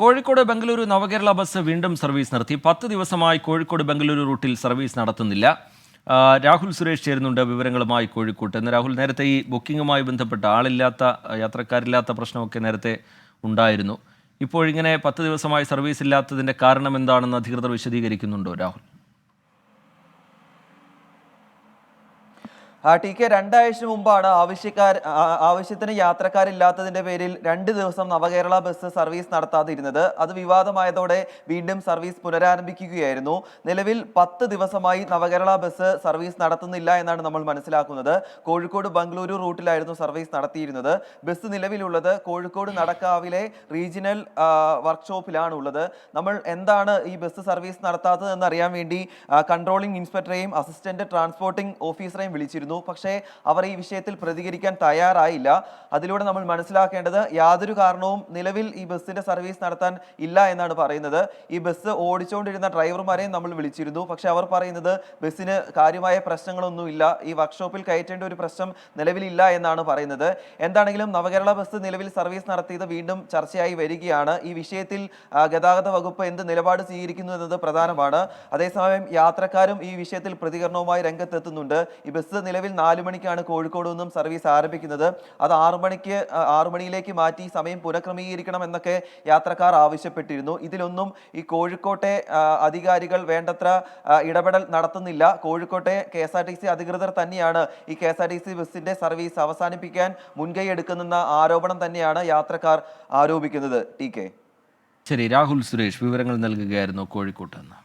കോഴിക്കോട് ബംഗളൂരു നവകേരള bus വീണ്ടും service നടത്തി 10 ദിവസമായി കോഴിക്കോട് ബംഗളൂരു റൂട്ടിൽ സർവീസ് നടത്തുന്നില്ല. രാഹുൽ സുരേഷ് ചേരുന്നുണ്ട് വിവരങ്ങളുമായി കോഴിക്കോട്ട്. എന്ന് രാഹുൽ, നേരത്തെ ഈ ബുക്കിംഗുമായി ബന്ധപ്പെട്ട യാത്രക്കാരില്ലാത്ത പ്രശ്നമൊക്കെ നേരത്തെ ഉണ്ടായിരുന്നു. ഇപ്പോഴിങ്ങനെ 10 ദിവസമായി സർവീസ് ഇല്ലാത്തതിൻ്റെ കാരണം എന്താണെന്ന് അധികൃതർ വിശദീകരിക്കുന്നുണ്ടോ രാഹുൽ? ടി കെ, രണ്ടാഴ്ച മുമ്പാണ് ആവശ്യത്തിന് യാത്രക്കാരില്ലാത്തതിന്റെ പേരിൽ 2 ദിവസം നവകേരള ബസ് സർവീസ് നടത്താതിരുന്നത്. അത് വിവാദമായതോടെ വീണ്ടും സർവീസ് പുനരാരംഭിക്കുകയായിരുന്നു. നിലവിൽ 10 ദിവസമായി നവകേരള ബസ് സർവീസ് നടത്തുന്നില്ല എന്നാണ് നമ്മൾ മനസ്സിലാക്കുന്നത്. കോഴിക്കോട് ബംഗളൂരു റൂട്ടിലായിരുന്നു സർവീസ് നടത്തിയിരുന്നത്. ബസ് നിലവിലുള്ളത് കോഴിക്കോട് നടക്കാവിലെ റീജിയണൽ വർക്ക്ഷോപ്പിലാണ് ഉള്ളത്. നമ്മൾ എന്താണ് ഈ ബസ് സർവീസ് നടത്താത്തത് എന്നറിയാൻ വേണ്ടി കൺട്രോളിംഗ് ഇൻസ്പെക്ടറെയും അസിസ്റ്റന്റ് ട്രാൻസ്പോർട്ടിംഗ് ഓഫീസറെയും വിളിച്ചിരുന്നു. പക്ഷേ അവർ ഈ വിഷയത്തിൽ പ്രതികരിക്കാൻ തയ്യാറായില്ല. അതിലൂടെ നമ്മൾ മനസ്സിലാക്കേണ്ടത് യാതൊരു കാരണവും നിലവിൽ ഈ ബസ്സിന്റെ സർവീസ് നടത്താൻ ഇല്ല എന്നാണ് പറയുന്നത്. ഈ ബസ് ഓടിച്ചുകൊണ്ടിരുന്ന ഡ്രൈവർമാരെയും നമ്മൾ വിളിച്ചിരുന്നു. പക്ഷെ അവർ പറയുന്നത് ബസ്സിന് കാര്യമായ പ്രശ്നങ്ങളൊന്നുമില്ല, ഈ വർക്ക്ഷോപ്പിൽ കയറ്റേണ്ട ഒരു പ്രശ്നം നിലവിലില്ല എന്നാണ് പറയുന്നത്. എന്താണെങ്കിലും നവകേരള ബസ് നിലവിൽ സർവീസ് നടത്തിയത് വീണ്ടും ചർച്ചയായി വരികയാണ്. ഈ വിഷയത്തിൽ ഗതാഗത വകുപ്പ് എന്ത് നിലപാട് സ്വീകരിക്കുന്നു എന്നത് പ്രധാനമാണ്. അതേസമയം യാത്രക്കാരും ഈ വിഷയത്തിൽ പ്രതികരണവുമായി രംഗത്തെത്തുന്നുണ്ട്. ഈ ബസ് നിലവിൽ 4 മണിക്കാണ് കോഴിക്കോട് നിന്നും സർവീസ് ആരംഭിക്കുന്നത്. അത് 6 മണിയിലേക്ക് മാറ്റി സമയം പുനഃക്രമീകരിക്കണം എന്നൊക്കെ യാത്രക്കാർ ആവശ്യപ്പെട്ടിരുന്നു. ഇതിലൊന്നും ഈ കോഴിക്കോട്ടെ അധികാരികൾ വേണ്ടത്ര ഇടപെടൽ നടത്തുന്നില്ല. കോഴിക്കോട്ടെ KSRTC അധികൃതർ തന്നെയാണ് ഈ KSRTC ബസിന്റെ സർവീസ് അവസാനിപ്പിക്കാൻ മുൻകൈ എടുക്കുന്നെന്ന ആരോപണം തന്നെയാണ് യാത്രക്കാർ ആരോപിക്കുന്നത്. T K. ശരി, രാഹുൽ സുരേഷ് വിവരങ്ങൾ നൽകുകയായിരുന്നു കോഴിക്കോട്ട് നിന്ന്.